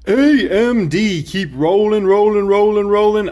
AMD keep rolling.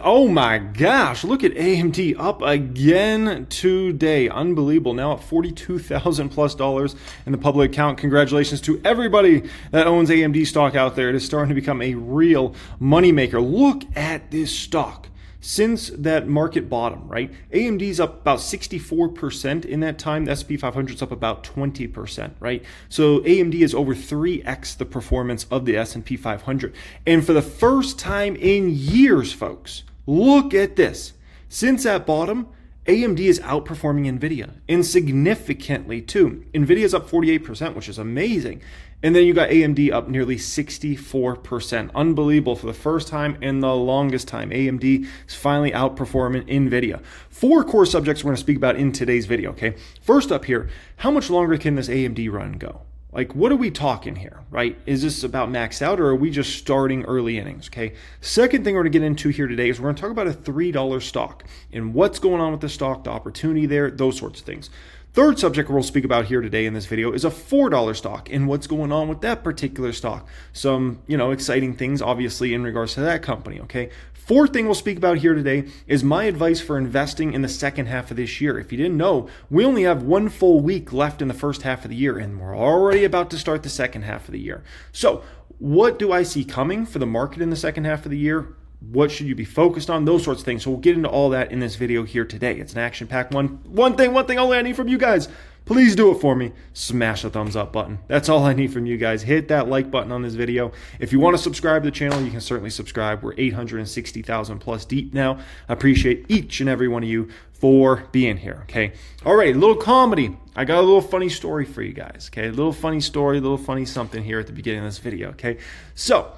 Oh my gosh, look at AMD up again today. Unbelievable. Now at $42,000 plus in the public account. Congratulations to everybody that owns AMD stock out there. It is starting to become a real moneymaker. Look at this stock. Since that market bottom, right? AMD's up about 64% in that time. The S&P 500's up about 20%, right? So AMD is over 3x the performance of the S&P 500. And for the first time in years, folks, look at this. Since that bottom, AMD is outperforming nvidia, and significantly too. NVIDIA's up 48%, which is amazing. And then you got AMD up nearly 64%. Unbelievable. For the first time in the longest time, AMD is finally outperforming NVIDIA. 4 core subjects we're going to speak about in today's video, okay? First up here, how much longer can this AMD run go? Like, what are we talking here, right? Is this about maxed out, or are we just starting early innings, okay? Second thing we're going to get into here today is we're going to talk about a $3 stock and what's going on with the stock, the opportunity there, those sorts of things. Third subject we'll speak about here today in this video is a $4 stock and what's going on with that particular stock. Some, exciting things obviously in regards to that company, okay? Fourth thing we'll speak about here today is my advice for investing in the second half of this year. If you didn't know, we only have 1 full week left in the first half of the year, and we're already about to start the second half of the year. So what do I see coming for the market in the second half of the year? What should you be focused on? Those sorts of things. So we'll get into all that in this video here today. It's an action-packed one. One thing only I need from you guys. Please do it for me. Smash the thumbs up button. That's all I need from you guys. Hit that like button on this video. If you want to subscribe to the channel, you can certainly subscribe. We're 860,000 plus deep now. I appreciate each and every one of you for being here, okay? All right, a little comedy. I got a little funny story for you guys, okay? A little funny story, a little funny something here at the beginning of this video, okay? So,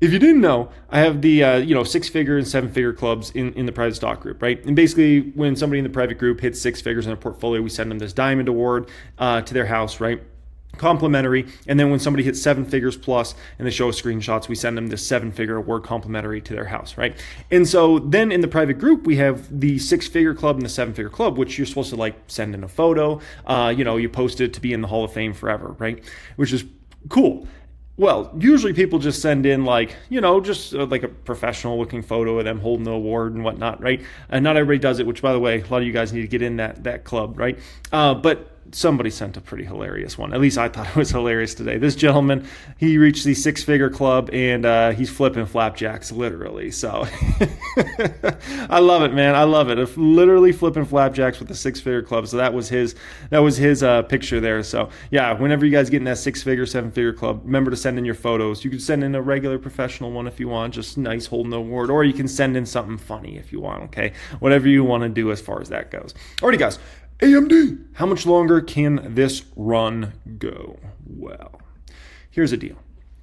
if you didn't know, I have the 6-figure and 7-figure clubs in the private stock group, right? And basically, when somebody in the private group hits 6 figures in a portfolio, we send them this diamond award to their house, right? Complimentary. And then when somebody hits 7 figures plus and they show us screenshots, we send them this 7-figure award complimentary to their house, right? And so then in the private group, we have the 6-figure club and the 7-figure club, which you're supposed to send in a photo. You post it to be in the Hall of Fame forever, right? Which is cool. Well, usually people just send in like a professional looking photo of them holding the award and whatnot, right? And not everybody does it, which by the way, a lot of you guys need to get in that club, right? But somebody sent a pretty hilarious one. At least I thought it was hilarious today. This gentleman, he reached the 6-figure club and he's flipping flapjacks literally. So I love it, man. I love it. Literally flipping flapjacks with the 6-figure club. So that was his picture there. So yeah, whenever you guys get in that 6-figure, 7-figure club, remember to send in your photos. You can send in a regular professional one if you want, just nice holding the award, or you can send in something funny if you want, okay? Whatever you want to do as far as that goes. Alrighty, guys. AMD, how much longer can this run go? Well, here's the deal.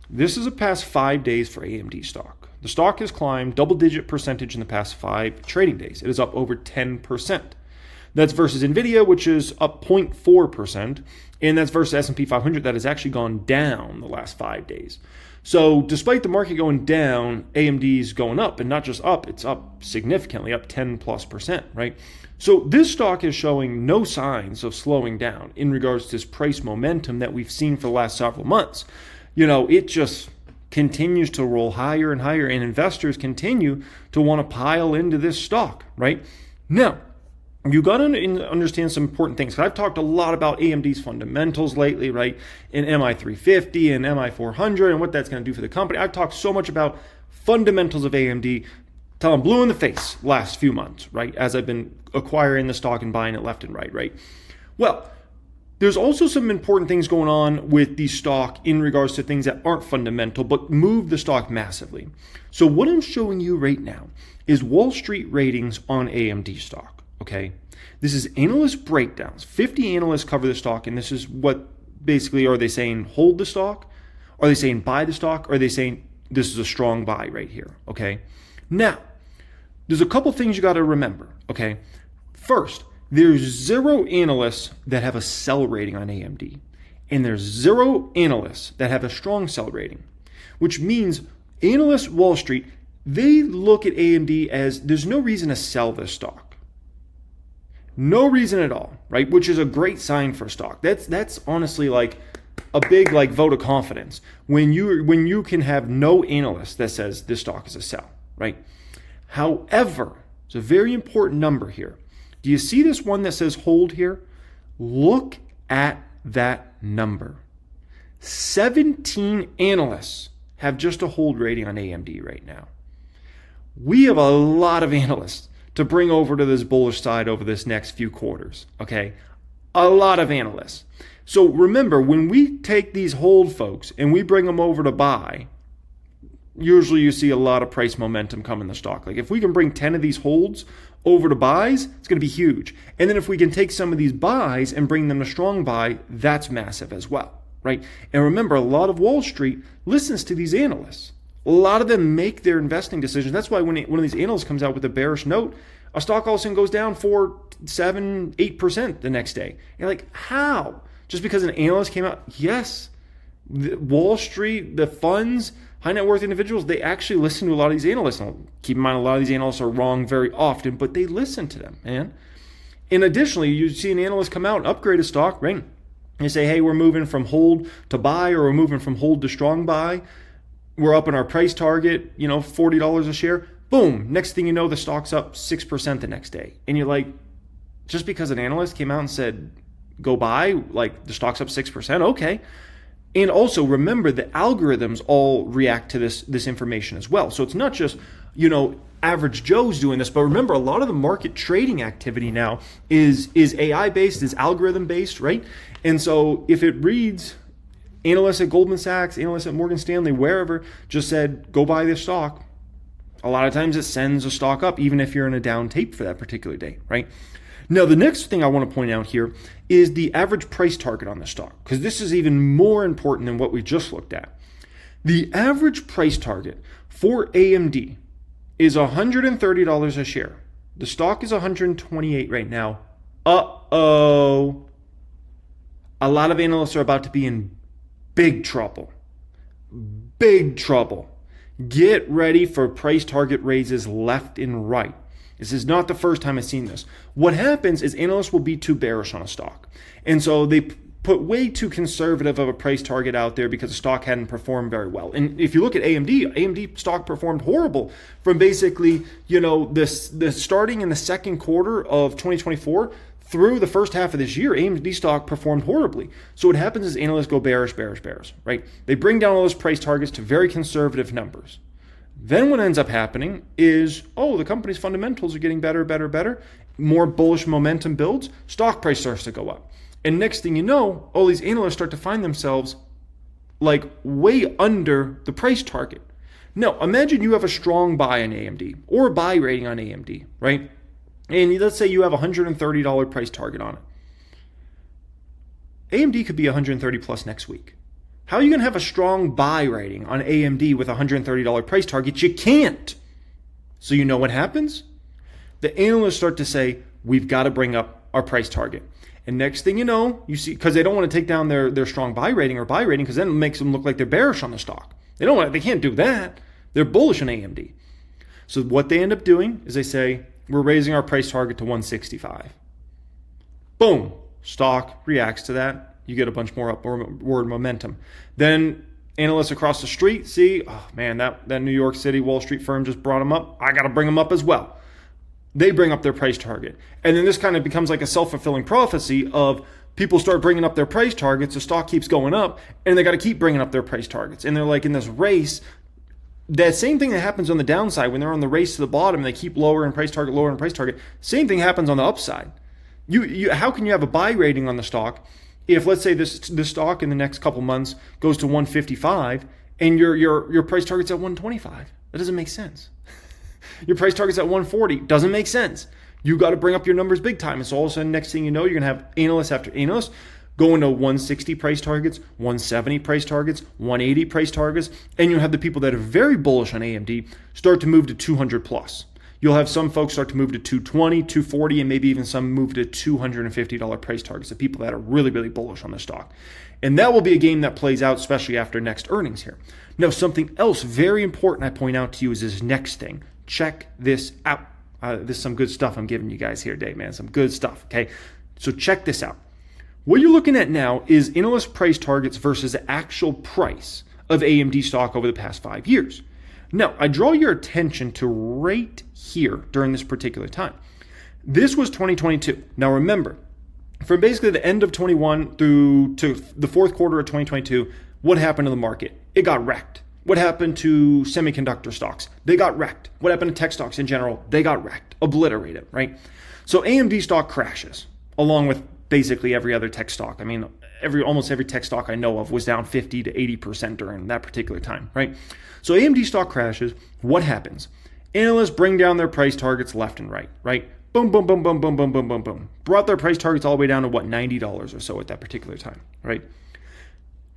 This is the past 5 days for AMD stock. The stock has climbed double-digit percentage in the past 5 trading days. It is up over 10%. That's versus nvidia, which is up 0.4%, and that's versus S&P 500 that has actually gone down the last 5 days. So despite the market going down, AMD's going up, and not just up, it's up significantly, up 10+%, right? So this stock is showing no signs of slowing down in regards to this price momentum that we've seen for the last several months. It just continues to roll higher and higher, and investors continue to want to pile into this stock, right? Now, you got to understand some important things. I've talked a lot about AMD's fundamentals lately, right? In MI350 and MI400 and what that's going to do for the company. I've talked so much about fundamentals of AMD till I'm blue in the face last few months, right? As I've been acquiring the stock and buying it left and right? Well, there's also some important things going on with the stock in regards to things that aren't fundamental, but move the stock massively. So what I'm showing you right now is Wall Street ratings on AMD stock. Okay, this is analyst breakdowns. 50 analysts cover the stock, and this is what basically, are they saying hold the stock? Are they saying buy the stock? Or are they saying this is a strong buy right here? Okay, now there's a couple things you got to remember. Okay, first, there's 0 analysts that have a sell rating on AMD, and there's 0 analysts that have a strong sell rating, which means analysts Wall Street, they look at AMD as there's no reason to sell this stock. No reason at all, right? Which is a great sign for stock. That's honestly like a big like vote of confidence when you can have no analyst that says this stock is a sell, right? However, it's a very important number here. Do you see this one that says hold here? Look at that number. 17 analysts have just a hold rating on AMD right now. We have a lot of analysts to bring over to this bullish side over this next few quarters, okay? A lot of analysts. So remember, when we take these hold folks and we bring them over to buy, usually you see a lot of price momentum come in the stock. Like if we can bring 10 of these holds over to buys, it's going to be huge. And then if we can take some of these buys and bring them to strong buy, that's massive as well, right? And remember, a lot of Wall Street listens to these analysts. A lot of them make their investing decisions. That's why when one of these analysts comes out with a bearish note, a stock all of a sudden goes down 4, 7, 8% the next day. You're like, how? Just because an analyst came out? Yes. Wall Street, the funds, high net worth individuals, they actually listen to a lot of these analysts. Now, keep in mind, a lot of these analysts are wrong very often, but they listen to them, man. And additionally, you see an analyst come out and upgrade a stock, right? And say, hey, we're moving from hold to buy, or we're moving from hold to strong buy. We're up in our price target, $40 a share. Boom. Next thing you know, the stock's up 6% the next day. And you're like, just because an analyst came out and said, go buy, like the stock's up 6%, okay. And also remember, the algorithms all react to this information as well. So it's not just, average Joe's doing this, but remember, a lot of the market trading activity now is AI based, is algorithm based, right? And so if it reads, analysts at Goldman Sachs, analysts at Morgan Stanley, wherever, just said, go buy this stock, a lot of times it sends a stock up, even if you're in a down tape for that particular day, right? Now, the next thing I want to point out here is the average price target on the stock, because this is even more important than what we just looked at. The average price target for AMD is $130 a share. The stock is $128 right now. Uh-oh. A lot of analysts are about to be in big trouble. Big trouble. Get ready for price target raises left and right. This is not the first time I've seen this. What happens is analysts will be too bearish on a stock. And so they put way too conservative of a price target out there because the stock hadn't performed very well. And if you look at AMD stock performed horrible from basically, the starting in the second quarter of 2024 through the first half of this year. AMD stock performed horribly. So what happens is analysts go bearish, right? They bring down all those price targets to very conservative numbers. Then what ends up happening is, the company's fundamentals are getting better. More bullish momentum builds, stock price starts to go up. And next thing you know, all these analysts start to find themselves like way under the price target. Now, imagine you have a strong buy on AMD or a buy rating on AMD, right? And let's say you have a $130 price target on it. AMD could be 130 plus next week. How are you going to have a strong buy rating on AMD with a $130 price target? You can't. So you know what happens? The analysts start to say, we've got to bring up our price target. And next thing you know, you see, because they don't want to take down their strong buy rating because then it makes them look like they're bearish on the stock. They can't do that. They're bullish on AMD. So what they end up doing is they say, we're raising our price target to 165. Boom. Stock reacts to that. You get a bunch more upward momentum. Then analysts across the street see, that New York City Wall Street firm just brought them up. I got to bring them up as well. They bring up their price target. And then this kind of becomes like a self-fulfilling prophecy of people start bringing up their price targets, the stock keeps going up, and they got to keep bringing up their price targets. And they're like in this race. That same thing that happens on the downside when they're on the race to the bottom and they keep lowering price target, same thing happens on the upside. How can you have a buy rating on the stock if, let's say, this stock in the next couple months goes to 155 and your price target's at 125? That doesn't make sense. Your price target's at 140. Doesn't make sense. You got to bring up your numbers big time. And so all of a sudden, next thing you know, you're going to have analyst after analyst going to 160 price targets, 170 price targets, 180 price targets, and you'll have the people that are very bullish on AMD start to move to 200 plus. You'll have some folks start to move to 220, 240, and maybe even some move to $250 price targets, the people that are really, really bullish on the stock. And that will be a game that plays out, especially after next earnings here. Now, something else very important I point out to you is this next thing. Check this out. This is some good stuff I'm giving you guys here today, man. Some good stuff, okay? So check this out. What you're looking at now is analyst price targets versus the actual price of AMD stock over the past 5 years. Now, I draw your attention to right here during this particular time. This was 2022. Now remember, from basically the end of 21 through to the fourth quarter of 2022, what happened to the market? It got wrecked. What happened to semiconductor stocks? They got wrecked. What happened to tech stocks in general? They got wrecked, obliterated, right? So AMD stock crashes, along with basically every other tech stock. I mean, almost every tech stock I know of was down 50 to 80% during that particular time, right? So AMD stock crashes. What happens? Analysts bring down their price targets left and right, right? Boom, boom, boom, boom, boom, boom, boom, boom, boom. Brought their price targets all the way down to what, $90 or so at that particular time, right?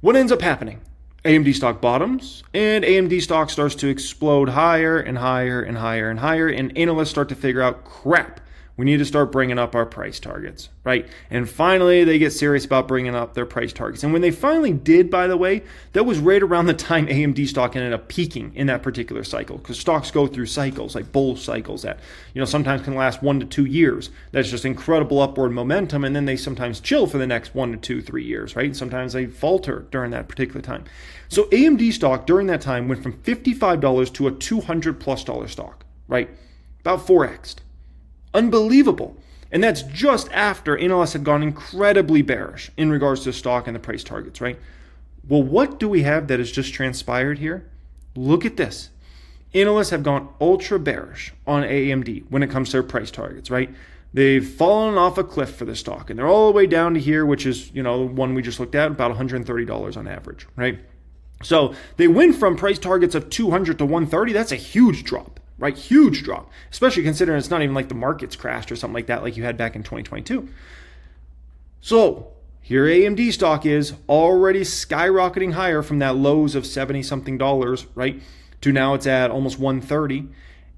What ends up happening? AMD stock bottoms, and AMD stock starts to explode higher and higher and higher and higher, and analysts start to figure out, crap, we need to start bringing up our price targets, right? And finally, they get serious about bringing up their price targets. And when they finally did, by the way, that was right around the time AMD stock ended up peaking in that particular cycle, because stocks go through cycles, like bull cycles that, sometimes can last 1 to 2 years. That's just incredible upward momentum, and then they sometimes chill for the next 1 to 2, 3 years, right? Sometimes they falter during that particular time. So AMD stock during that time went from $55 to a $200+ stock, right? About 4x. Unbelievable. And that's just after analysts had gone incredibly bearish in regards to stock and the price targets, right? Well, what do we have that has just transpired here? Look at this. Analysts have gone ultra bearish on AMD when it comes to their price targets, right? They've fallen off a cliff for the stock, and they're all the way down to here, which is, the one we just looked at, about $130 on average, right? So they went from price targets of 200 to 130. That's a huge drop. Right? Huge drop, especially considering it's not even like the markets crashed or something like that like you had back in 2022. So here AMD stock is already skyrocketing higher from that lows of 70 something dollars, right? To now it's at almost 130.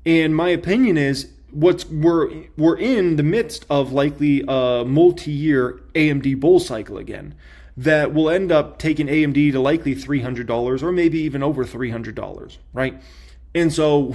And my opinion is we're in the midst of likely a multi-year AMD bull cycle again that will end up taking AMD to likely $300 or maybe even over $300, right? And so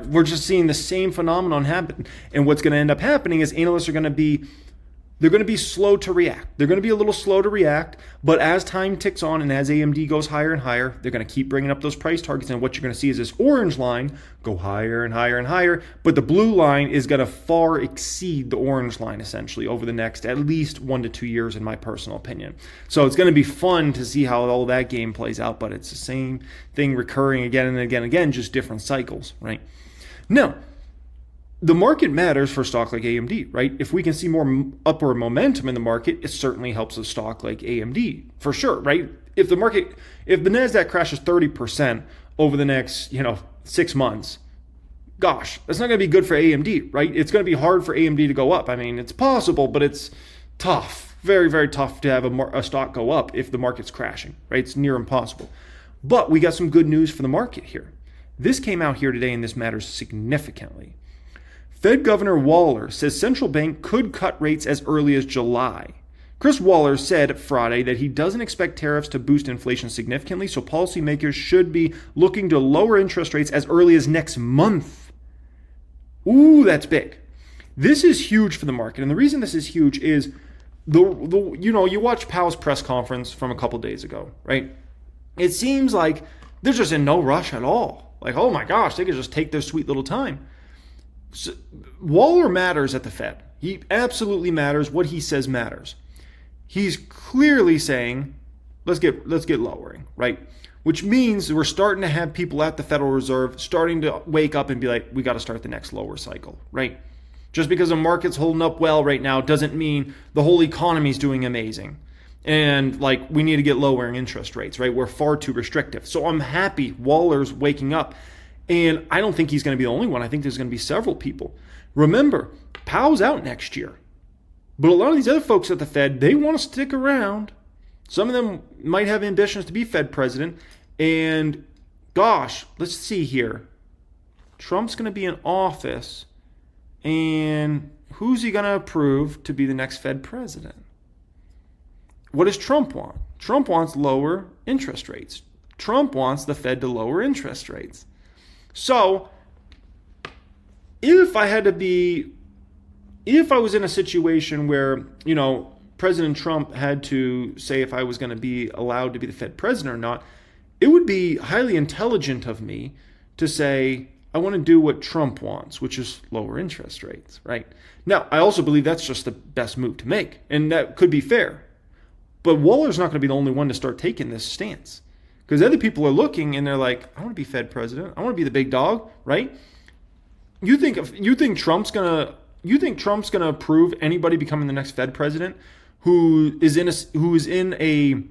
we're just seeing the same phenomenon happen. And what's going to end up happening is analysts are going to be slow to react. They're going to be a little slow to react, but as time ticks on and as AMD goes higher and higher, they're going to keep bringing up those price targets. And what you're going to see is this orange line go higher and higher and higher, but the blue line is going to far exceed the orange line essentially over the next at least 1 to 2 years, in my personal opinion. So it's going to be fun to see how all that game plays out, but it's the same thing recurring again and again and again, just different cycles, right? Now, the market matters for a stock like AMD, right? If we can see more upward momentum in the market, it certainly helps a stock like AMD for sure, right? If the NASDAQ crashes 30% over the next, 6 months, gosh, that's not going to be good for AMD, right? It's going to be hard for AMD to go up. I mean, it's possible, but it's tough, very, very tough to have a stock go up if the market's crashing, right? It's near impossible. But we got some good news for the market here. This came out here today, and this matters significantly. Fed Governor Waller says central bank could cut rates as early as July. Chris Waller said Friday that he doesn't expect tariffs to boost inflation significantly, so policymakers should be looking to lower interest rates as early as next month. Ooh, that's big. This is huge for the market, and the reason this is huge is you watch Powell's press conference from a couple days ago, right? It seems like they're just in no rush at all. Like, oh my gosh, they could just take their sweet little time. So, Waller matters at the Fed. He absolutely matters. What he says matters. He's clearly saying, let's get lowering, right? Which means we're starting to have people at the Federal Reserve starting to wake up and be like, we got to start the next lower cycle, right? Just because the market's holding up well right now doesn't mean the whole economy's doing amazing. And we need to get lowering interest rates, right? We're far too restrictive. So I'm happy Waller's waking up. And I don't think he's going to be the only one. I think there's going to be several people. Remember, Powell's out next year. But a lot of these other folks at the Fed, they want to stick around. Some of them might have ambitions to be Fed president. And gosh, let's see here. Trump's going to be in office. And who's he going to approve to be the next Fed president? What does Trump want? Trump wants lower interest rates. Trump wants the Fed to lower interest rates. So, if I was in a situation where, President Trump had to say if I was going to be allowed to be the Fed president or not, it would be highly intelligent of me to say, I want to do what Trump wants, which is lower interest rates, right? Now, I also believe that's just the best move to make, and that could be fair. But Waller's not going to be the only one to start taking this stance, because other people are looking and they're like, I want to be Fed president. I want to be the big dog, right? You think Trump's going to approve anybody becoming the next Fed president who is in a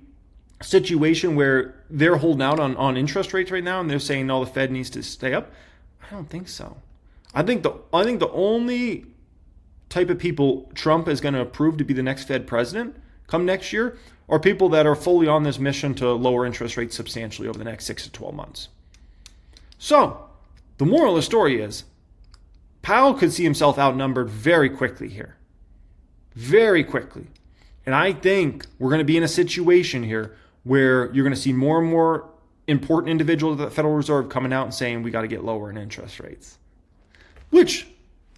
situation where they're holding out on interest rates right now and they're saying, no, the Fed needs to stay up? I don't think so. I think the only type of people Trump is going to approve to be the next Fed president come next year are people that are fully on this mission to lower interest rates substantially over the next 6 to 12 months. So the moral of the story is Powell could see himself outnumbered very quickly here. Very quickly. And I think we're going to be in a situation here where you're going to see more and more important individuals at the Federal Reserve coming out and saying we got to get lower in interest rates, which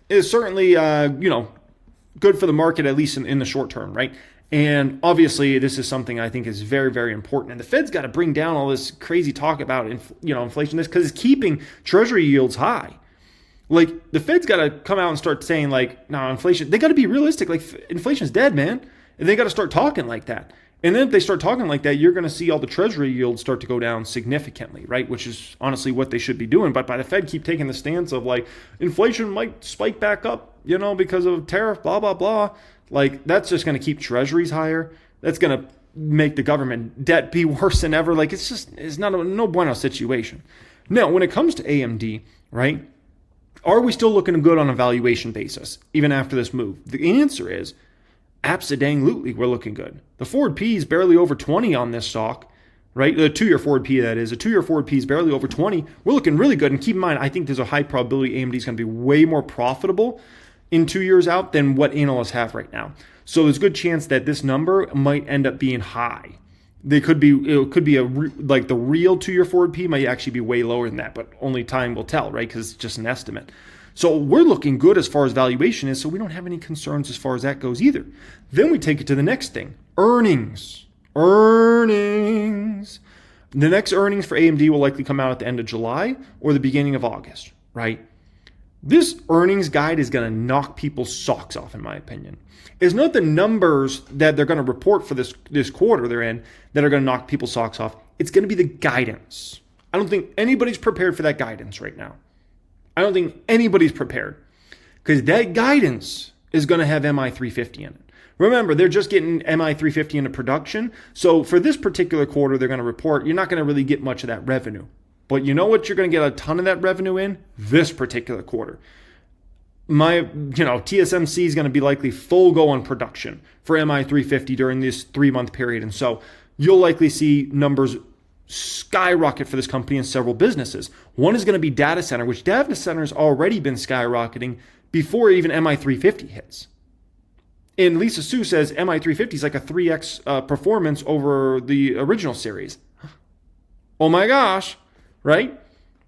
is certainly good for the market, at least in the short term, right? And obviously, this is something I think is very, very important. And the Fed's got to bring down all this crazy talk about inflation, because it's keeping Treasury yields high. Like, the Fed's got to come out and start saying, like, no, inflation, they got to be realistic. Like, inflation's dead, man. And they got to start talking like that. And then if they start talking like that, you're going to see all the Treasury yields start to go down significantly, right? Which is honestly what they should be doing. But by the Fed keep taking the stance of, like, inflation might spike back up, because of tariff, blah, blah, blah. Like, that's just going to keep Treasuries higher. That's going to make the government debt be worse than ever. Like, it's not a no bueno situation. Now, when it comes to AMD, right, are we still looking good on a valuation basis, even after this move? The answer is absolutely, we're looking good. The forward P is barely over 20 on this stock, right? The 2-year forward P, that is. A 2-year forward P is barely over 20. We're looking really good. And keep in mind, I think there's a high probability AMD is going to be way more profitable in 2 years out than what analysts have right now. So there's a good chance that this number might end up being high. It could be the real 2-year forward P might actually be way lower than that, but only time will tell, right? Because it's just an estimate. So we're looking good as far as valuation is, so we don't have any concerns as far as that goes either. Then we take it to the next thing, earnings. Earnings. The next earnings for AMD will likely come out at the end of July or the beginning of August, right? This earnings guide is going to knock people's socks off, in my opinion. It's not the numbers that they're going to report for this quarter they're in that are going to knock people's socks off. It's going to be the guidance. I don't think anybody's prepared for that guidance right now. I don't think anybody's prepared, because that guidance is going to have MI350 in it. Remember, they're just getting MI350 into production. So for this particular quarter, they're going to report, you're not going to really get much of that revenue. But you know what? You're going to get a ton of that revenue in this particular quarter. TSMC is going to be likely full go on production for MI350 during this 3-month period. And so you'll likely see numbers skyrocket for this company in several businesses. One is going to be data center, which data center has already been skyrocketing before even MI350 hits. And Lisa Su says MI350 is like a 3x performance over the original series. Oh my gosh, right?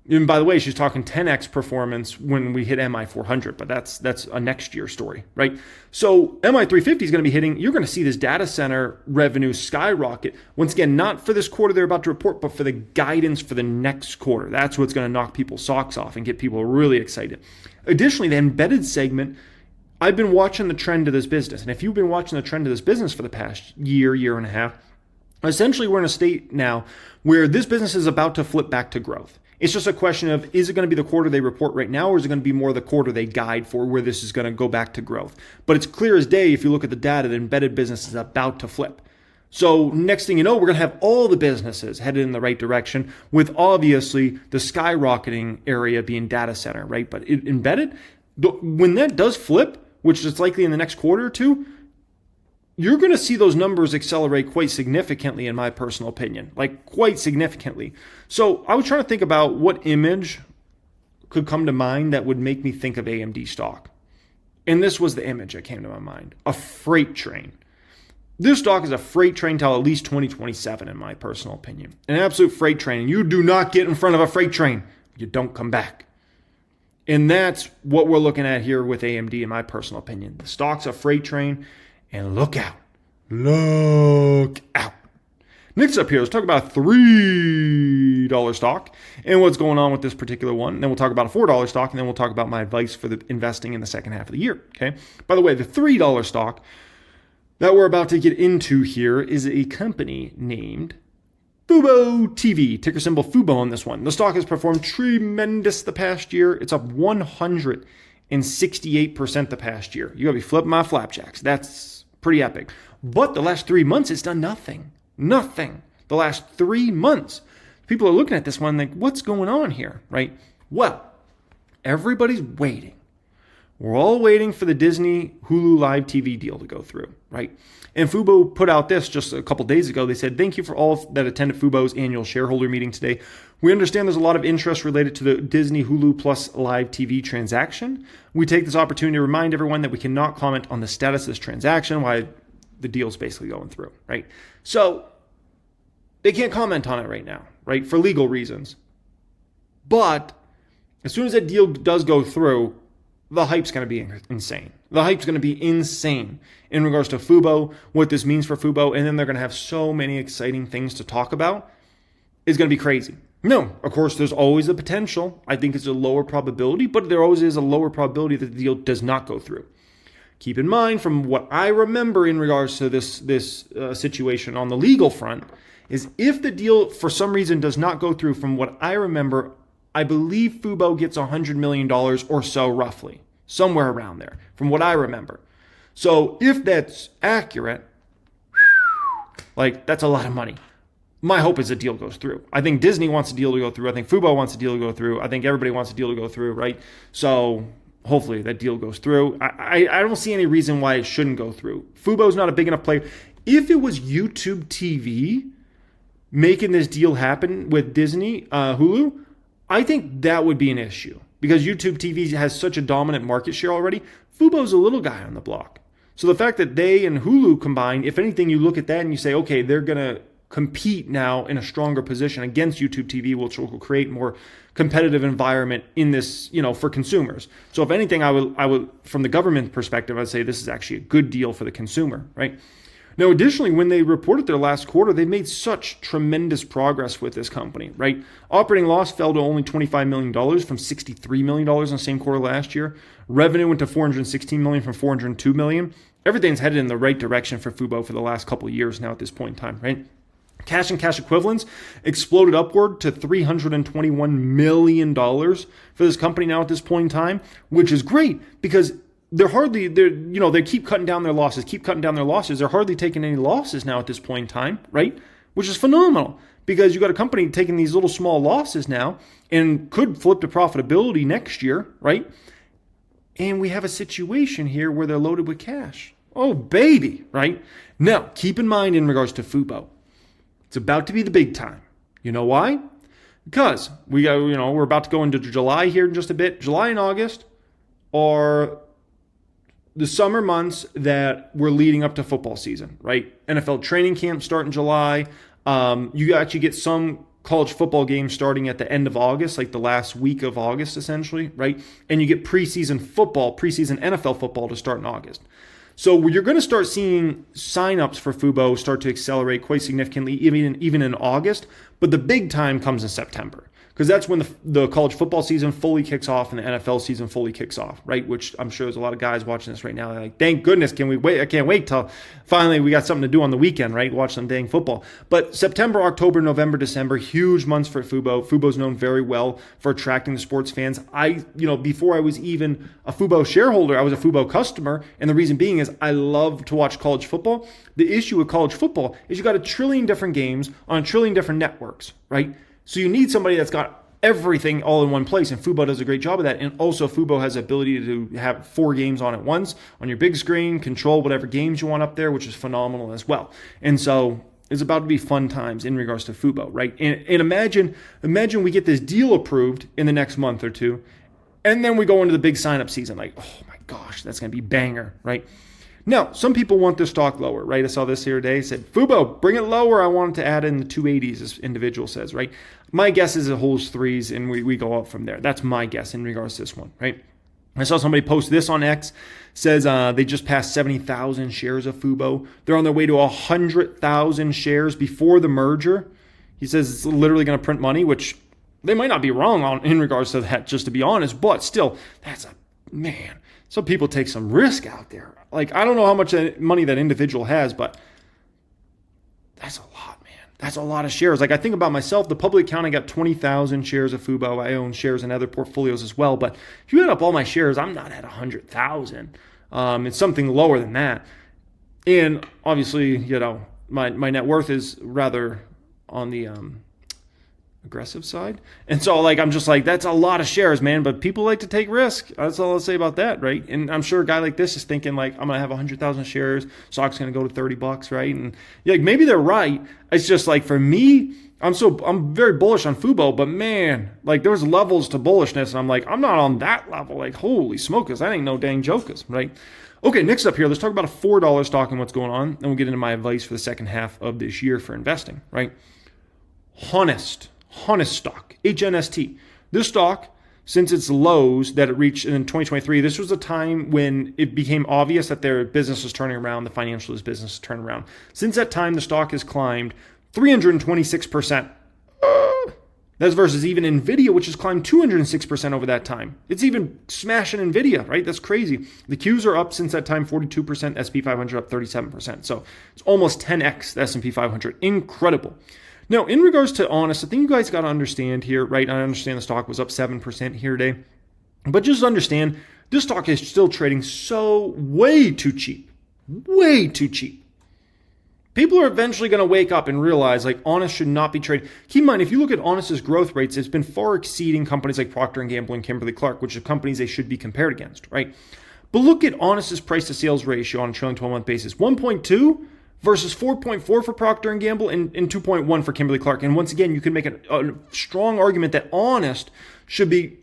And by the way, she's talking 10x performance when we hit MI400, but that's a next year story, right? So MI350 is going to be hitting, you're going to see this data center revenue skyrocket. Once again, not for this quarter they're about to report, but for the guidance for the next quarter. That's what's going to knock people's socks off and get people really excited. Additionally, the embedded segment, I've been watching the trend of this business. And if you've been watching the trend of this business for the past year and a half, essentially we're in a state now where this business is about to flip back to growth. It's just a question of, is it going to be the quarter they report right now, or is it going to be more the quarter they guide for, where this is going to go back to growth? But it's clear as day, if you look at the data, the embedded business is about to flip. So next thing you know, we're going to have all the businesses headed in the right direction, with obviously the skyrocketing area being data center, right? But embedded, when that does flip, which is likely in the next quarter or two, you're going to see those numbers accelerate quite significantly, in my personal opinion, like quite significantly. So I was trying to think about what image could come to mind that would make me think of AMD stock. And this was the image that came to my mind, a freight train. This stock is a freight train till at least 2027, in my personal opinion. An absolute freight train. You do not get in front of a freight train. You don't come back. And that's what we're looking at here with AMD, in my personal opinion. The stock's a freight train. And look out. Look out. Next up here, let's talk about a $3 stock and what's going on with this particular one. And then we'll talk about a $4 stock, and then we'll talk about my advice for the investing in the second half of the year. Okay. By the way, the $3 stock that we're about to get into here is a company named Fubo TV, ticker symbol Fubo on this one. The stock has performed tremendous the past year. It's up 168% the past year. You gotta be flipping my flapjacks. That's pretty epic. But the last 3 months, it's done nothing. Nothing. The last 3 months. People are looking at this one like, what's going on here, right? Well, everybody's waiting. We're all waiting for the Disney Hulu live TV deal to go through, right? And Fubo put out this just a couple days ago. They said, thank you for all that attended Fubo's annual shareholder meeting today. We understand there's a lot of interest related to the Disney Hulu Plus live TV transaction. We take this opportunity to remind everyone that we cannot comment on the status of this transaction, why the deal's basically going through, right? So they can't comment on it right now, right? For legal reasons. But as soon as that deal does go through, the hype's going to be insane. The hype's going to be insane in regards to Fubo, what this means for Fubo, and then they're going to have so many exciting things to talk about. It's going to be crazy. No, of course, there's always a potential. I think it's a lower probability, but there always is a lower probability that the deal does not go through. Keep in mind, from what I remember in regards to this situation on the legal front, is if the deal for some reason does not go through, from what I remember, I believe Fubo gets $100 million or so, roughly, somewhere around there, from what I remember. So if that's accurate, like, that's a lot of money. My hope is the deal goes through. I think Disney wants a deal to go through. I think Fubo wants a deal to go through. I think everybody wants a deal to go through, right? So hopefully that deal goes through. I don't see any reason why it shouldn't go through. Fubo's not a big enough player. If it was YouTube TV making this deal happen with Disney, Hulu, I think that would be an issue, because YouTube TV has such a dominant market share already. Fubo's a little guy on the block. So the fact that they and Hulu combine, if anything, you look at that and you say, okay, they're going to compete now in a stronger position against YouTube TV, which will create more competitive environment in this, for consumers. So if anything, I would, from the government perspective, I'd say this is actually a good deal for the consumer, right? Now, additionally, when they reported their last quarter, they made such tremendous progress with this company, right? Operating loss fell to only $25 million from $63 million in the same quarter last year. Revenue went to $416 million from $402 million. Everything's headed in the right direction for Fubo for the last couple of years now at this point in time, right? Cash and cash equivalents exploded upward to $321 million for this company now at this point in time, which is great, because they keep cutting down their losses. They're hardly taking any losses now at this point in time, right? Which is phenomenal, because you got a company taking these little small losses now and could flip to profitability next year, right? And we have a situation here where they're loaded with cash. Oh, baby, right? Now, keep in mind in regards to Fubo, it's about to be the big time. You know why? Because we're about to go into July here in just a bit. July and August are the summer months that we're leading up to football season, right? NFL training camp start in July. You actually get some college football games starting at the end of August, like the last week of August, essentially, right? And you get preseason NFL football to start in August. So you're going to start seeing signups for Fubo start to accelerate quite significantly, even in August. But the big time comes in September, because that's when the college football season fully kicks off and the NFL season fully kicks off, right? Which I'm sure there's a lot of guys watching this right now. They're like, thank goodness, can we wait? I can't wait till finally we got something to do on the weekend, right? Watch some dang football. But September, October, November, December, huge months for Fubo. Fubo's known very well for attracting the sports fans. Before I was even a Fubo shareholder, I was a Fubo customer. And the reason being is I love to watch college football. The issue with college football is you got a trillion different games on a trillion different networks, right? So you need somebody that's got everything all in one place, and Fubo does a great job of that. And also Fubo has the ability to have 4 games on at once on your big screen, control whatever games you want up there, which is phenomenal as well. And so it's about to be fun times in regards to Fubo, right? And imagine we get this deal approved in the next month or two, and then we go into the big sign-up season. Like, oh my gosh, that's going to be banger, right? Now, some people want their stock lower, right? I saw this here today. It said, Fubo, bring it lower. I want it to add in the 280s, this individual says, right? My guess is it holds 3s, and we go up from there. That's my guess in regards to this one, right? I saw somebody post this on X, says they just passed 70,000 shares of Fubo. They're on their way to 100,000 shares before the merger. He says it's literally going to print money, which they might not be wrong on in regards to that, just to be honest, but still, that's man, some people take some risk out there. Like, I don't know how much money that individual has, but that's a lot, man. That's a lot of shares. Like, I think about myself, the public account, I got 20,000 shares of Fubo. I own shares in other portfolios as well. But if you add up all my shares, I'm not at 100,000. It's something lower than that. And obviously, my net worth is rather on the aggressive side. And so, like, I'm just like, that's a lot of shares, man. But people like to take risk. That's all I'll say about that, right? And I'm sure a guy like this is thinking, like, I'm going to have 100,000 shares. Stock's going to go to $30, right? And like, maybe they're right. It's just like, for me, I'm very bullish on Fubo, but man, like, there's levels to bullishness. And I'm like, I'm not on that level. Like, holy smokers, that ain't no dang jokers, right? Okay, next up here, let's talk about a $4 stock and what's going on. Then we'll get into my advice for the second half of this year for investing, right? Honest stock, HNST. This stock, since its lows that it reached in 2023, this was a time when it became obvious that their business was turning around, the financials business is turning around. Since that time, the stock has climbed 326%. That's versus even nvidia, which has climbed 206% over that time. It's even smashing nvidia, right? That's crazy. The Qs are up since that time, 42%, S&P 500 up 37%. So it's almost 10x the S&P 500. Incredible. Now, in regards to Honest, I think you guys got to understand here, right? I understand the stock was up 7% here today. But just understand, this stock is still trading so way too cheap. Way too cheap. People are eventually going to wake up and realize, like, Honest should not be traded. Keep in mind, if you look at Honest's growth rates, it's been far exceeding companies like Procter & Gamble and Kimberly-Clark, which are companies they should be compared against, right? But look at Honest's price-to-sales ratio on a trailing 12-month basis. 1.2 versus 4.4 for Procter & Gamble and 2.1 for Kimberly-Clark. And once again, you can make a strong argument that Honest should be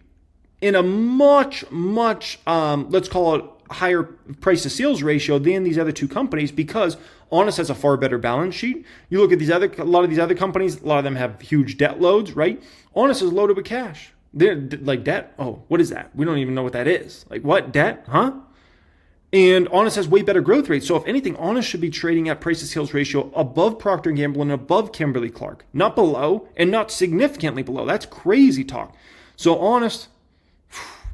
in a much, let's call it higher price-to-sales ratio than these other two companies, because Honest has a far better balance sheet. You look at a lot of these other companies, a lot of them have huge debt loads, right? Honest is loaded with cash. They're like, debt? Oh, what is that? We don't even know what that is. Like, what? Debt? Huh? And Honest has way better growth rates. So if anything, Honest should be trading at price-to-sales ratio above Procter & Gamble and above Kimberly-Clark. Not below, and not significantly below. That's crazy talk. So Honest,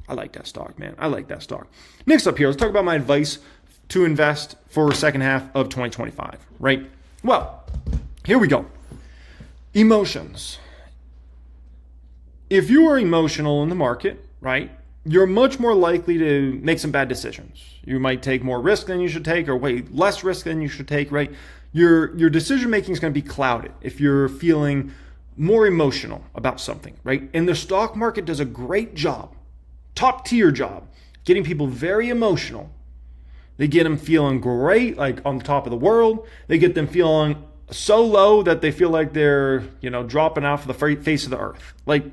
I like that stock, man. I like that stock. Next up here, let's talk about my advice to invest for second half of 2025, right? Well, here we go. Emotions. If you are emotional in the market, right, you're much more likely to make some bad decisions. You might take more risk than you should take, or way less risk than you should take, right? Your decision making is going to be clouded if you're feeling more emotional about something, right? And the stock market does a great job, top tier job, getting people very emotional. They get them feeling great, like on the top of the world. They get them feeling so low that they feel like they're, dropping off the face of the earth. Like,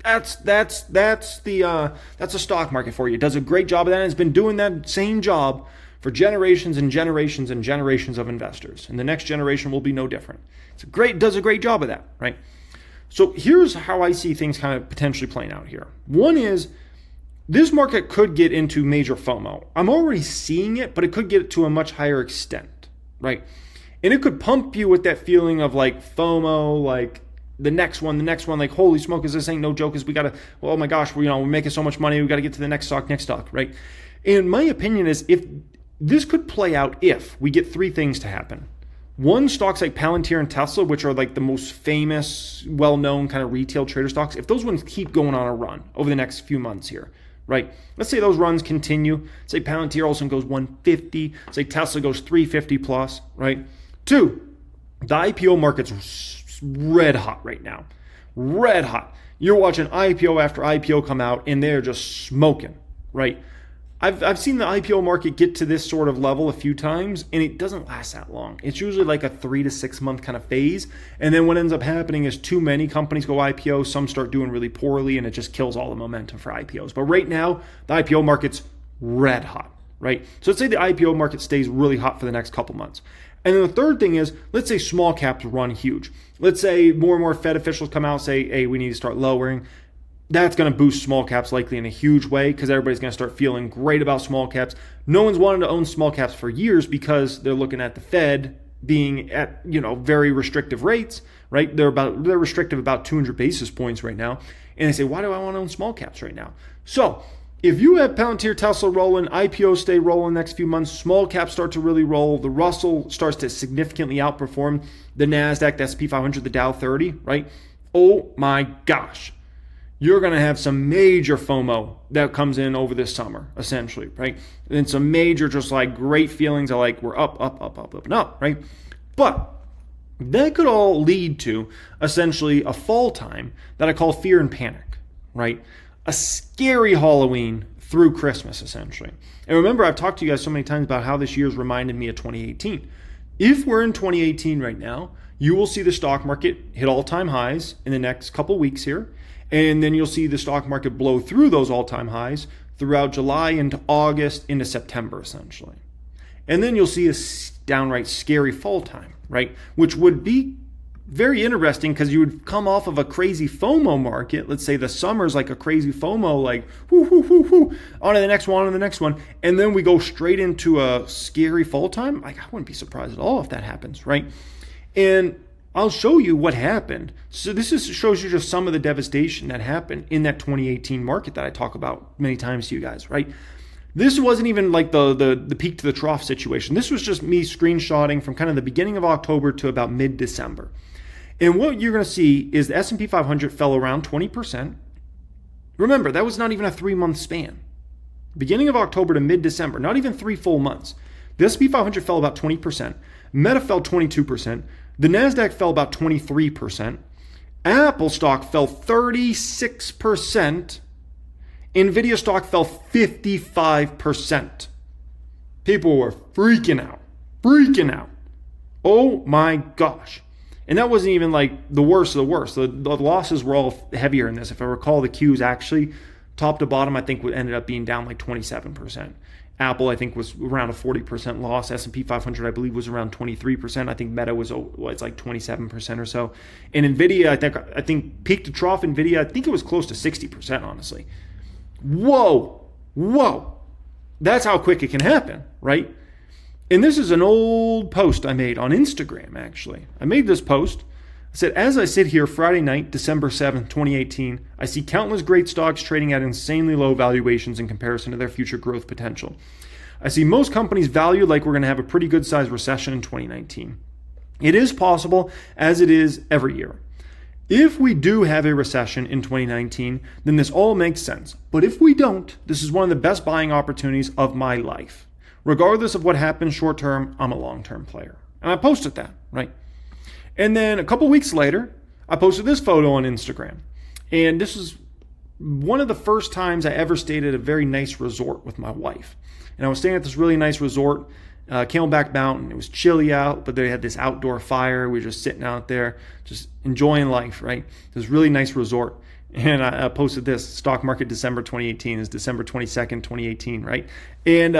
that's the stock market for you. It does a great job of that. And it's been doing that same job for generations and generations and generations of investors. And the next generation will be no different. Does a great job of that, right? So here's how I see things kind of potentially playing out here. One is, this market could get into major FOMO. I'm already seeing it, but it could get to a much higher extent, right? And it could pump you with that feeling of like FOMO, like the next one, like, holy smokers, this ain't no joke, we got to, oh my gosh, we're making so much money, we got to get to the next stock, right? And my opinion is, if this could play out if we get three things to happen. One, stocks like Palantir and Tesla, which are like the most famous, well-known kind of retail trader stocks, if those ones keep going on a run over the next few months here, right? Let's say those runs continue. Say Palantir also goes 150. Say Tesla goes 350 plus, right? Two, the IPO market's red hot right now. Red hot. You're watching IPO after IPO come out, and they're just smoking, right? I've seen the IPO market get to this sort of level a few times, and it doesn't last that long. It's usually like a 3 to 6 month kind of phase. And then what ends up happening is too many companies go IPO, some start doing really poorly, and it just kills all the momentum for IPOs. But right now, the IPO market's red hot, right? So let's say the IPO market stays really hot for the next couple months. And then the third thing is, let's say small caps run huge. Let's say more and more Fed officials come out and say, hey, we need to start lowering. That's going to boost small caps likely in a huge way because everybody's going to start feeling great about small caps. No one's wanted to own small caps for years because they're looking at the Fed being at, very restrictive rates, right? They're restrictive about 200 basis points right now. And they say, why do I want to own small caps right now? So if you have Palantir, Tesla rolling, IPOs stay rolling next few months, small caps start to really roll, the Russell starts to significantly outperform the NASDAQ, the S&P 500, the Dow 30, right? Oh my gosh. You're going to have some major FOMO that comes in over this summer, essentially, right? And some major just like great feelings of like we're up, and up, right? But that could all lead to essentially a fall time that I call fear and panic, right? A scary Halloween through Christmas, essentially. And remember, I've talked to you guys so many times about how this year's reminded me of 2018. If we're in 2018 right now, you will see the stock market hit all-time highs in the next couple weeks here. And then you'll see the stock market blow through those all-time highs throughout July into August into September, essentially. And then you'll see a downright scary fall time, right? Which would be very interesting because you would come off of a crazy FOMO market. Let's say the summer's like a crazy FOMO, like on to the next one, and then we go straight into a scary fall time. Like I wouldn't be surprised at all if that happens, right? And I'll show you what happened. So shows you just some of the devastation that happened in that 2018 market that I talk about many times to you guys, right? This wasn't even like the peak to the trough situation. This was just me screenshotting from kind of the beginning of October to about mid-December. And what you're going to see is the S&P 500 fell around 20%. Remember, that was not even a 3-month span. Beginning of October to mid-December, not even 3 full months. The S&P 500 fell about 20%. Meta fell 22%. The NASDAQ fell about 23%. Apple stock fell 36%. Nvidia stock fell 55%. People were freaking out. Oh my gosh. And that wasn't even like the worst of the worst. The losses were all heavier in this. If I recall, the Qs actually, top to bottom, I think ended up being down like 27%. Apple, I think, was around a 40% loss. S&P 500, I believe, was around 23%. I think Meta was it's like 27% or so. And Nvidia, I think peak to trough Nvidia, I think it was close to 60%, honestly. Whoa. That's how quick it can happen, right? And this is an old post I made on Instagram, actually. I made this post. I said, as I sit here Friday night, December 7th, 2018, I see countless great stocks trading at insanely low valuations in comparison to their future growth potential. I see most companies valued like we're going to have a pretty good sized recession in 2019. It is possible, as it is every year. If we do have a recession in 2019, then this all makes sense. But if we don't, this is one of the best buying opportunities of my life. Regardless of what happens short term, I'm a long-term player. And I posted that, right? And then a couple weeks later, I posted this photo on Instagram. And this is one of the first times I ever stayed at a very nice resort with my wife. And I was staying at this really nice resort, Camelback Mountain. It was chilly out, but they had this outdoor fire. We were just sitting out there, just enjoying life, right? This really nice resort. And I posted this, stock market December 2018 is December 22nd, 2018, right? And,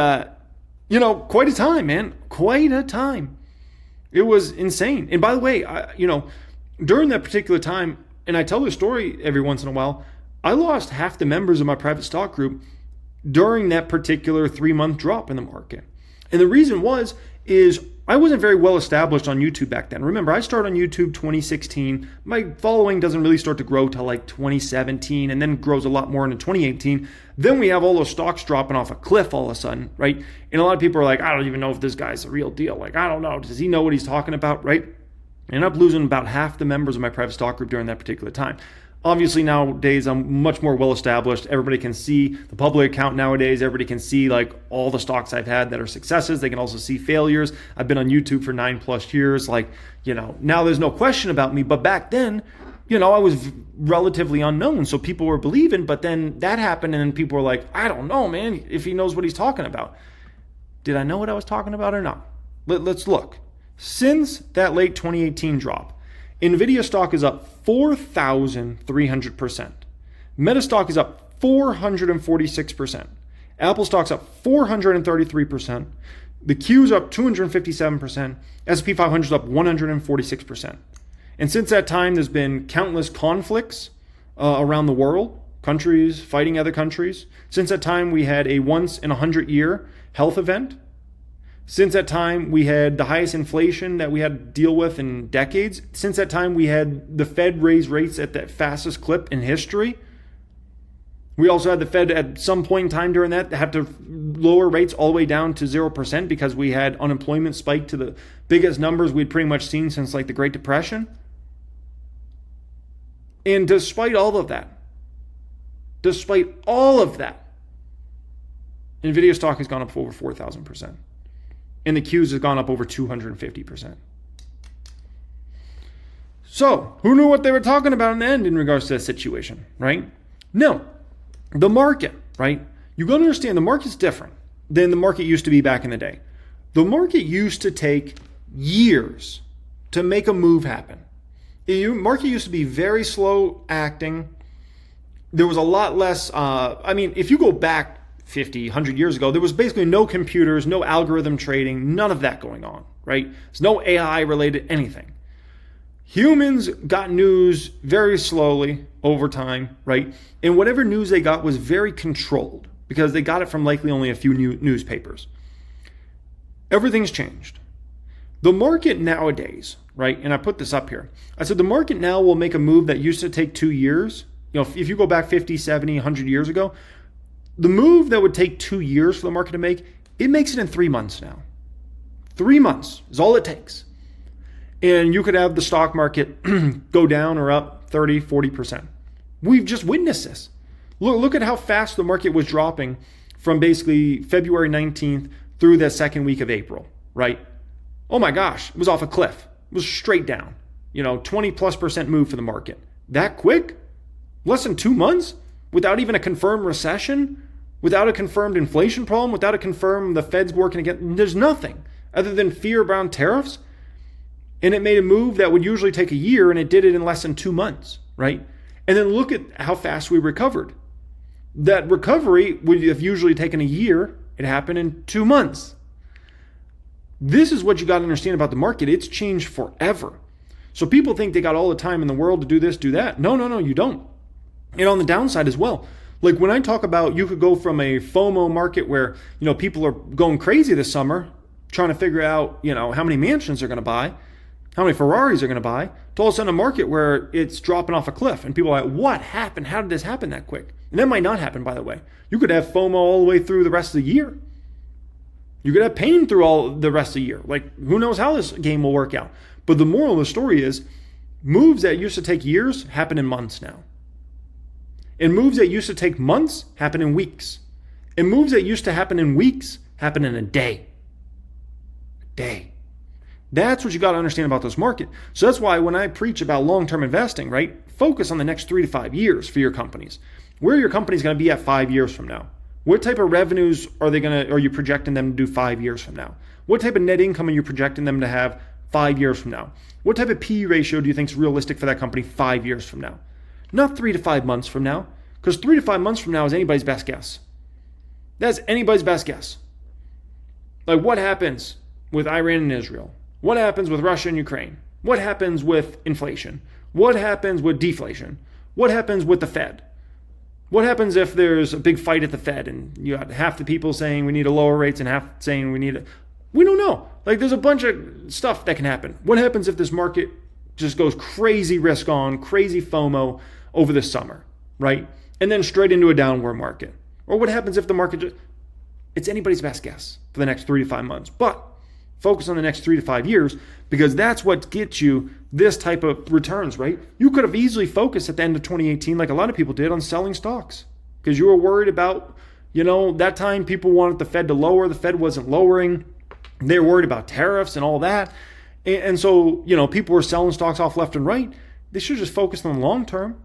quite a time, man. Quite a time. It was insane. And by the way, during that particular time, and I tell this story every once in a while, I lost half the members of my private stock group during that particular 3-month drop in the market. And the reason is I wasn't very well established on YouTube back then. Remember, I started on YouTube 2016. My following doesn't really start to grow till like 2017 and then grows a lot more into 2018. Then we have all those stocks dropping off a cliff all of a sudden, right? And a lot of people are like, I don't even know if this guy's the real deal. Like, I don't know. Does he know what he's talking about, right? I ended up losing about half the members of my private stock group during that particular time. Obviously, nowadays, I'm much more well established. Everybody can see the public account nowadays. Everybody can see like all the stocks I've had that are successes. They can also see failures. I've been on YouTube for 9+ years. Now there's no question about me. But back then, I was relatively unknown. So people were believing. But then that happened. And then people were like, I don't know, man, if he knows what he's talking about. Did I know what I was talking about or not? Let's look. Since that late 2018 drop, NVIDIA stock is up 4,300%. Meta stock is up 446%. Apple stock's up 433%. The Q's up 257%. S&P 500 is up 146%. And since that time, there's been countless conflicts around the world, countries fighting other countries. Since that time, we had a once in 100-year health event. Since that time, we had the highest inflation that we had to deal with in decades. Since that time, we had the Fed raise rates at the fastest clip in history. We also had the Fed at some point in time during that have to lower rates all the way down to 0% because we had unemployment spike to the biggest numbers we'd pretty much seen since like the Great Depression. And despite all of that, NVIDIA stock has gone up over 4,000%. And the Qs has gone up over 250%. So, who knew what they were talking about in the end in regards to that situation, right? No. The market, right? You got to understand the market's different than the market used to be back in the day. The market used to take years to make a move happen. The market used to be very slow acting. There was a lot less, if you go back 50, 100 years ago, there was basically no computers, no algorithm trading, none of that going on, right? There's no AI related anything. Humans got news very slowly over time, right? And whatever news they got was very controlled because they got it from likely only a few newspapers. Everything's changed. The market nowadays, right? And I put this up here. I said the market now will make a move that used to take 2 years. You know, if you go back 50, 70, 100 years ago, the move that would take 2 years for the market to make, it makes it in 3 months now. 3 months is all it takes. And you could have the stock market go down or up 30, 40%. We've just witnessed this. Look at how fast the market was dropping from basically February 19th through the second week of April, right? Oh my gosh, it was off a cliff. It was straight down. 20+% move for the market. That quick? Less than 2 months? Without even a confirmed recession? Without a confirmed inflation problem? Without a confirmed the Fed's working again? There's nothing other than fear around tariffs. And it made a move that would usually take a year, and it did it in less than 2 months, right? And then look at how fast we recovered. That recovery would have usually taken a year. It happened in 2 months. This is what you got to understand about the market. It's changed forever. So people think they got all the time in the world to do this, do that. No, you don't. And on the downside as well. Like when I talk about you could go from a FOMO market where, people are going crazy this summer trying to figure out, how many mansions they're going to buy, how many Ferraris are going to buy, to all of a sudden a market where it's dropping off a cliff and people are like, what happened? How did this happen that quick? And that might not happen, by the way. You could have FOMO all the way through the rest of the year. You could have pain through all the rest of the year. Like, who knows how this game will work out. But the moral of the story is moves that used to take years happen in months now. And moves that used to take months happen in weeks. And moves that used to happen in weeks happen in a day. That's what you got to understand about this market. So that's why when I preach about long-term investing, right, focus on the next 3 to 5 years for your companies. Where your company's going to be at 5 years from now. What type of revenues are you projecting them to do 5 years from now? What type of net income are you projecting them to have 5 years from now? What type of P/E ratio do you think is realistic for that company 5 years from now? Not 3 to 5 months from now, because 3 to 5 months from now is anybody's best guess. That's anybody's best guess. Like what happens with Iran and Israel? What happens with Russia and Ukraine? What happens with inflation? What happens with deflation? What happens with the Fed? What happens if there's a big fight at the Fed and you got half the people saying we need to lower rates and half saying we don't know. Like there's a bunch of stuff that can happen. What happens if this market just goes crazy risk on, crazy FOMO over the summer, right? And then straight into a downward market. Or what happens if the market it's anybody's best guess for the next 3 to 5 months. But focus on the next 3 to 5 years because that's what gets you this type of returns, right? You could have easily focused at the end of 2018, like a lot of people did, on selling stocks because you were worried about, that time people wanted the Fed to lower. The Fed wasn't lowering. They were worried about tariffs and all that. And so, people were selling stocks off left and right. They should have just focused on the long term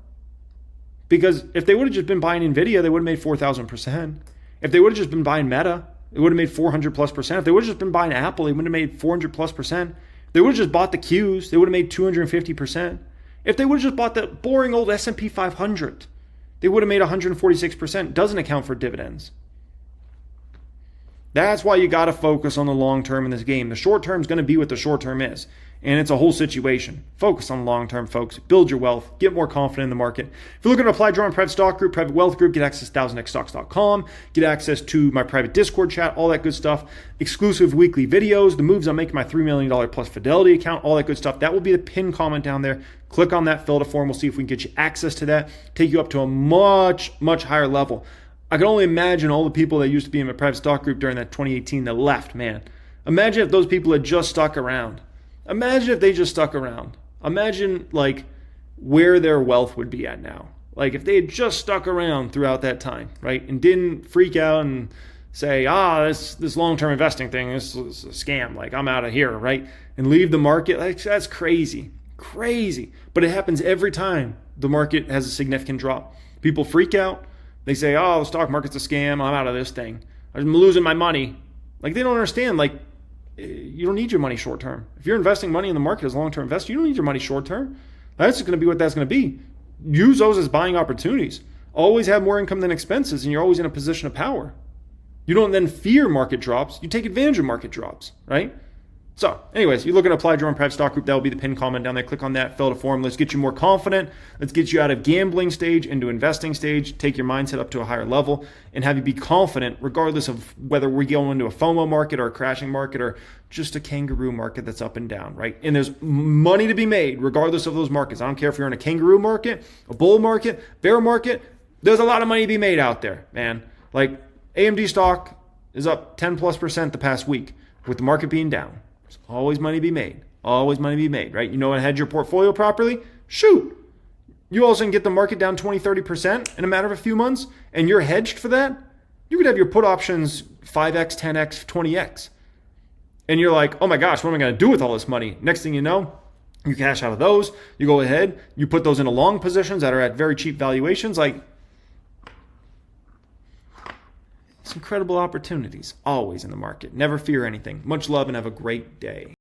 because if they would have just been buying NVIDIA, they would have made 4,000%. If they would have just been buying Meta, it would have made 400+%. If they would have just been buying Apple, they would have made 400+%. They would have just bought the Qs, they would have made 250%. If they would have just bought the boring old S&P 500, they would have made 146%. Doesn't account for dividends. That's why you got to focus on the long term in this game. The short term is going to be what the short term is. And it's a whole situation. Focus on long-term, folks. Build your wealth. Get more confident in the market. If you're looking to apply, join private stock group, private wealth group, get access to 1000xstocks.com, get access to my private Discord chat, all that good stuff, exclusive weekly videos, the moves I'm making, my $3 million plus Fidelity account, all that good stuff. That will be the pinned comment down there. Click on that, fill out a form. We'll see if we can get you access to that, take you up to a much, much higher level. I can only imagine all the people that used to be in my private stock group during that 2018 that left, man. Imagine if those people had just stuck around. Imagine if they just stuck around. Imagine like where their wealth would be at now. Like if they had just stuck around throughout that time, right? And didn't freak out and say, this long-term investing thing, this is a scam. Like I'm out of here, right? And leave the market. Like that's crazy, crazy. But it happens every time the market has a significant drop. People freak out. They say, the stock market's a scam. I'm out of this thing. I'm losing my money. Like they don't understand. Like you don't need your money short term. If you're investing money in the market as a long-term investor, you don't need your money short term. That's going to be what that's going to be. Use those as buying opportunities. Always have more income than expenses, and you're always in a position of power. You don't then fear market drops. You take advantage of market drops, right? So anyways, you're looking to apply your private stock group. That will be the pinned comment down there. Click on that, fill out a form. Let's get you more confident. Let's get you out of gambling stage into investing stage, take your mindset up to a higher level, and have you be confident regardless of whether we go into a FOMO market or a crashing market or just a kangaroo market that's up and down, right? And there's money to be made regardless of those markets. I don't care if you're in a kangaroo market, a bull market, bear market. There's a lot of money to be made out there, man. Like AMD stock is up 10+% the past week with the market being down. There's always money to be made. Always money to be made, right? You know how to hedge your portfolio properly? Shoot. You also can get the market down 20, 30% in a matter of a few months, and you're hedged for that. You could have your put options 5x, 10x, 20x. And you're like, oh my gosh, what am I going to do with all this money? Next thing you know, you cash out of those. You go ahead, you put those into long positions that are at very cheap valuations. Like, it's incredible opportunities always in the market. Never fear anything. Much love and have a great day.